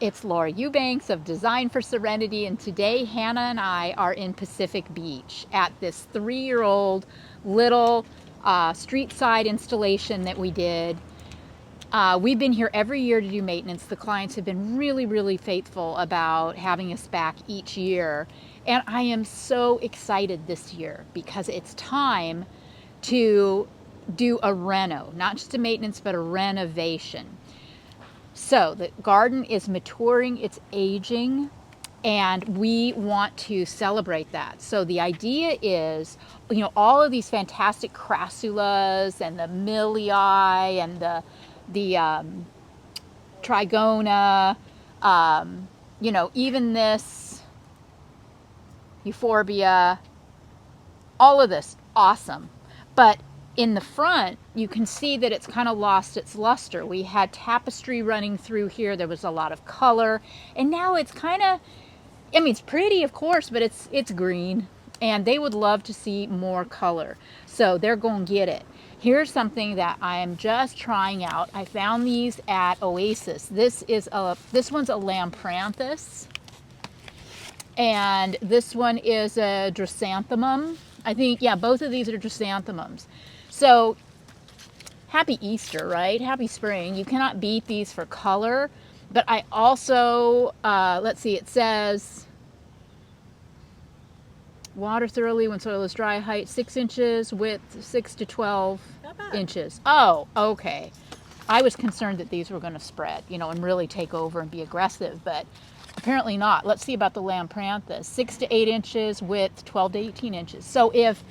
It's Laura Eubanks of Design for Serenity, and today Hannah and I are in Pacific Beach at this 3-year-old little street side installation that we did. We've been here every year to do maintenance. The clients have been really, really faithful about having us back each year. And I am so excited this year because it's time to do a reno, not just a maintenance, but a renovation. So the garden is maturing, it's aging, and we want to celebrate that. So the idea is, all of these fantastic crassulas and the milii and the trigona, even this euphorbia, all of this, awesome. But in the front, you can see that it's kind of lost its luster. We had tapestry running through here. There was a lot of color. And now it's kind of, it's pretty, of course, but it's green. And they would love to see more color. So they're going to get it. Here's something that I am just trying out. I found these at Oasis. This one's a Lampranthus. And this one is a Chrysanthemum. I think, yeah, both of these are chrysanthemums. So, happy Easter, right? Happy spring. You cannot beat these for color. But I also, let's see, it says, water thoroughly when soil is dry, height 6 inches, width 6 to 12 inches. Oh, okay. I was concerned that these were going to spread, and really take over and be aggressive, but apparently not. Let's see about the Lampranthus. 6 to 8 inches, width 12 to 18 inches. So if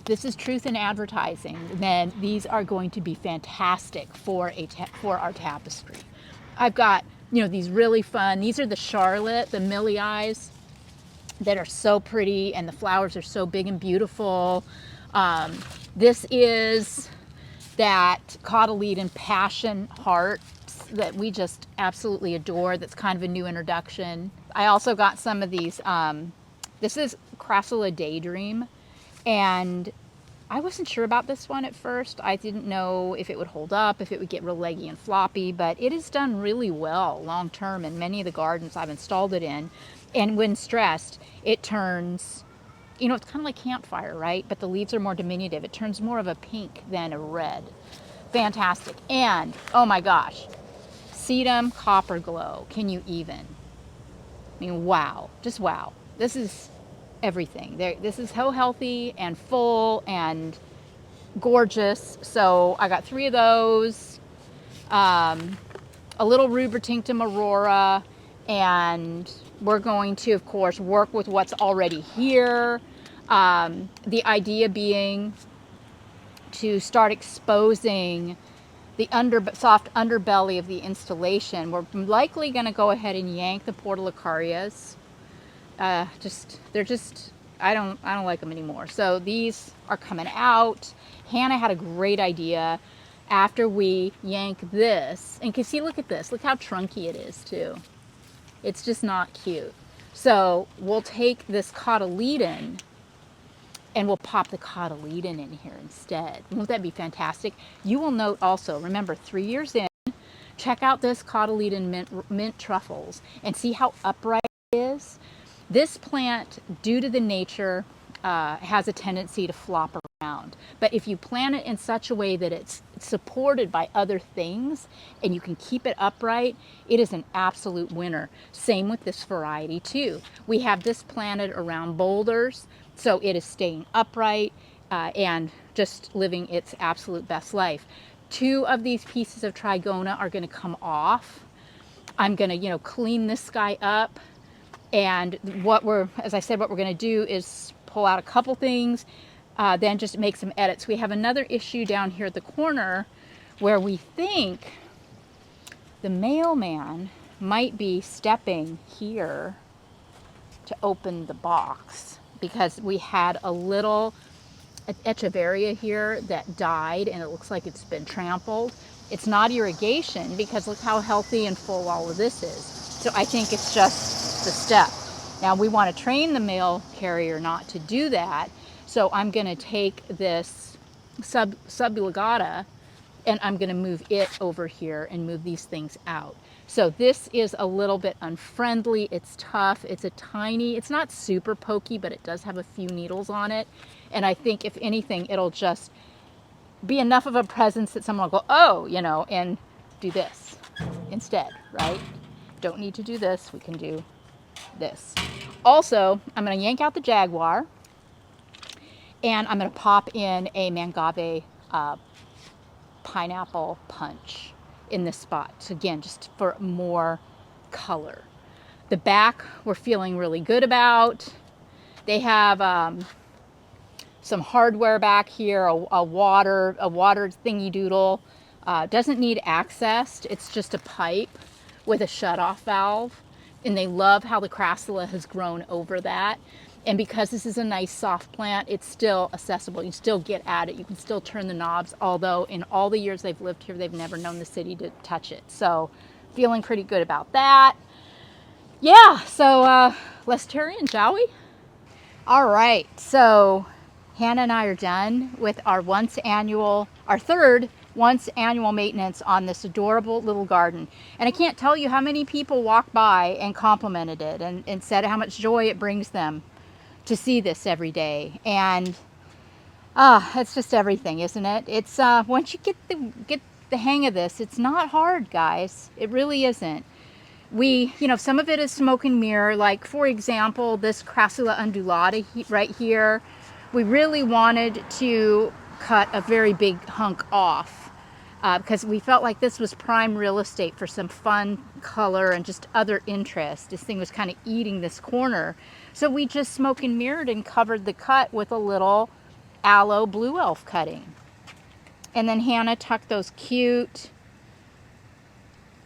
this is truth in advertising, then these are going to be fantastic for our tapestry. I've got, these really fun, these are the Charlotte, the milii that are so pretty, and the flowers are so big and beautiful. This is that cotyledon passion heart that we just absolutely adore. That's kind of a new introduction. I also got some of these, this is Crassula Daydream, and I wasn't sure about this one at first. I didn't know if it would hold up, if it would get real leggy and floppy, but it has done really well long term in many of the gardens I've installed it in. And when stressed, it turns, it's kind of like campfire, right? But the leaves are more diminutive. It turns more of a pink than a red. Fantastic. And, oh my gosh, Sedum Copper Glow. Can you even? Wow. Just wow. This is everything. This is so healthy and full and gorgeous. So I got 3 of those, a little Rubbertinctum Aurora, and we're going to, of course, work with what's already here. The idea being to start exposing the soft underbelly of the installation. We're likely going to go ahead and yank the Portulacarias. I don't like them anymore. So these are coming out. Hannah had a great idea after we yank this. And can you see, look at this. Look how trunky it is too. It's just not cute. So we'll take this cotyledon and we'll pop the cotyledon in here instead. Won't that be fantastic? You will note also, remember, 3 years in, check out this cotyledon mint truffles and see how upright it is. This plant, due to the nature, has a tendency to flop around. But if you plant it in such a way that it's supported by other things and you can keep it upright, it is an absolute winner. Same with this variety too. We have this planted around boulders, so it is staying upright and just living its absolute best life. 2 of these pieces of trigona are going to come off. I'm going to, clean this guy up. And as I said, what we're going to do is pull out a couple things, then just make some edits. We have another issue down here at the corner where we think the mailman might be stepping here to open the box, because we had a little echeveria here that died and it looks like it's been trampled. It's not irrigation, because look how healthy and full all of this is. So I think it's just the step. Now we want to train the mail carrier not to do that. So I'm going to take this subligata and I'm going to move it over here and move these things out. So this is a little bit unfriendly. It's tough. It's not super pokey, but it does have a few needles on it. And I think if anything, it'll just be enough of a presence that someone will go, oh, and do this instead, right? Don't need to do this. We can do this. Also, I'm going to yank out the Jaguar, and I'm going to pop in a Mangave pineapple punch in this spot. So again, just for more color. The back we're feeling really good about. They have some hardware back here, a water thingy doodle. Doesn't need accessed. It's just a pipe with a shutoff valve. And they love how the crassula has grown over that. And because this is a nice soft plant, it's still accessible. You can still get at it. You can still turn the knobs, although in all the years they've lived here, they've never known the city to touch it. So feeling pretty good about that. Yeah, so let's tear in, shall we? All right, so Hannah and I are done with our third once annual maintenance on this adorable little garden. And I can't tell you how many people walked by and complimented it and said how much joy it brings them to see this every day. And it's just everything, isn't it? It's once you get the hang of this, it's not hard, guys. It really isn't. Some of it is smoke and mirror. Like, for example, this Crassula undulata right here, we really wanted to cut a very big hunk off because we felt like this was prime real estate for some fun color and just other interest. This thing was kind of eating this corner. So we just smoke and mirrored and covered the cut with a little aloe blue elf cutting. And then Hannah tucked those cute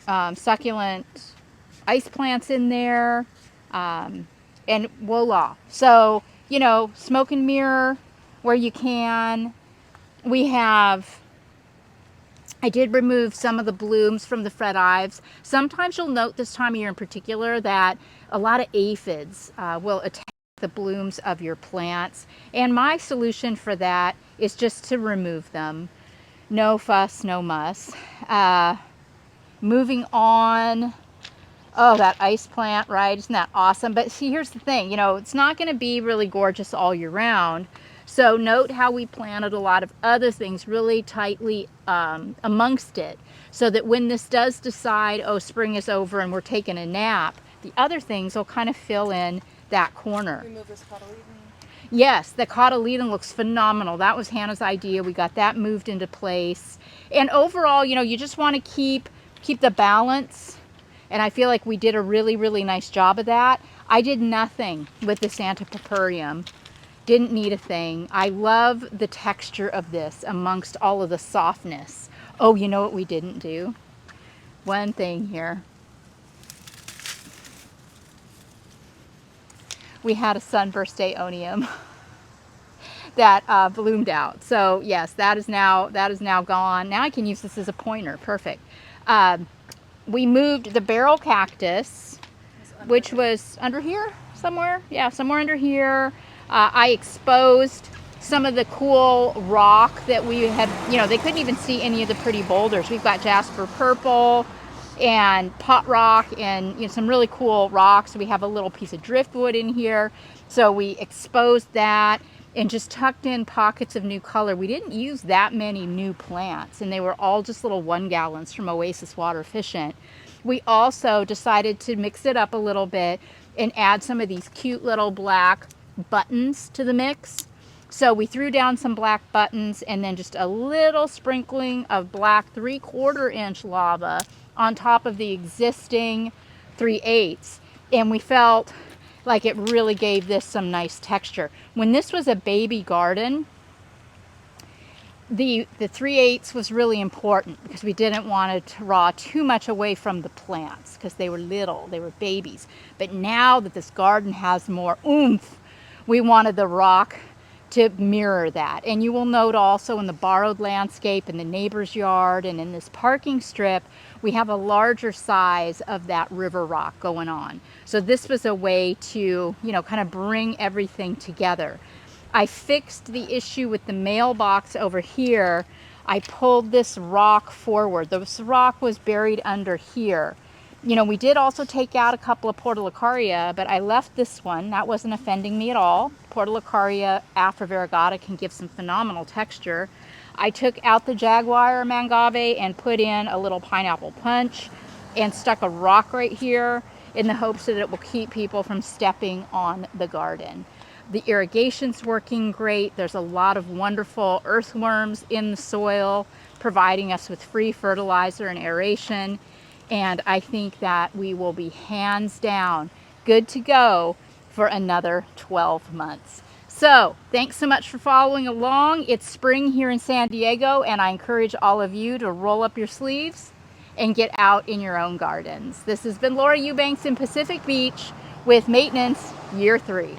succulent ice plants in there, and voila. So, smoke and mirror where you can. I did remove some of the blooms from the Fred Ives. Sometimes you'll note this time of year in particular that a lot of aphids will attack the blooms of your plants. And my solution for that is just to remove them. No fuss, no muss. Moving on. Oh, that ice plant, right? Isn't that awesome? But see, here's the thing, it's not going to be really gorgeous all year round. So note how we planted a lot of other things really tightly amongst it, so that when this does decide, oh, spring is over and we're taking a nap, the other things will kind of fill in that corner. Remove this cotyledon. Yes, the cotyledon looks phenomenal. That was Hannah's idea. We got that moved into place. And overall, you just want to keep the balance. And I feel like we did a really, really nice job of that. I did nothing with the Santa Purpureum. Didn't need a thing. I love the texture of this amongst all of the softness. Oh, you know what we didn't do? One thing here. We had a sunburst aeonium that bloomed out. So yes, that is now gone. Now I can use this as a pointer. Perfect. We moved the barrel cactus, which was under here somewhere. Yeah, somewhere under here. I exposed some of the cool rock that we had, they couldn't even see any of the pretty boulders. We've got jasper purple and pot rock and some really cool rocks. We have a little piece of driftwood in here. So we exposed that and just tucked in pockets of new color. We didn't use that many new plants, and they were all just little 1 gallons from Oasis Water Efficient. We also decided to mix it up a little bit and add some of these cute little black buttons to the mix. So we threw down some black buttons and then just a little sprinkling of black 3/4 inch lava on top of the existing 3/8. And we felt like it really gave this some nice texture. When this was a baby garden, the 3/8 was really important because we didn't want to draw too much away from the plants because they were little, they were babies. But now that this garden has more oomph, we wanted the rock to mirror that. And you will note also in the borrowed landscape, in the neighbor's yard, and in this parking strip, we have a larger size of that river rock going on. So this was a way to, kind of bring everything together. I fixed the issue with the mailbox over here. I pulled this rock forward. This rock was buried under here. You know, we did also take out a couple of Portulacaria, but I left this one. That wasn't offending me at all. Portulacaria after variegata can give some phenomenal texture. I took out the Jaguar Mangave and put in a little pineapple punch and stuck a rock right here in the hopes that it will keep people from stepping on the garden. The irrigation's working great. There's a lot of wonderful earthworms in the soil, providing us with free fertilizer and aeration. And I think that we will be hands down good to go for another 12 months. So thanks so much for following along. It's spring here in San Diego, and I encourage all of you to roll up your sleeves and get out in your own gardens. This has been Laura Eubanks in Pacific Beach with Maintenance Year 3.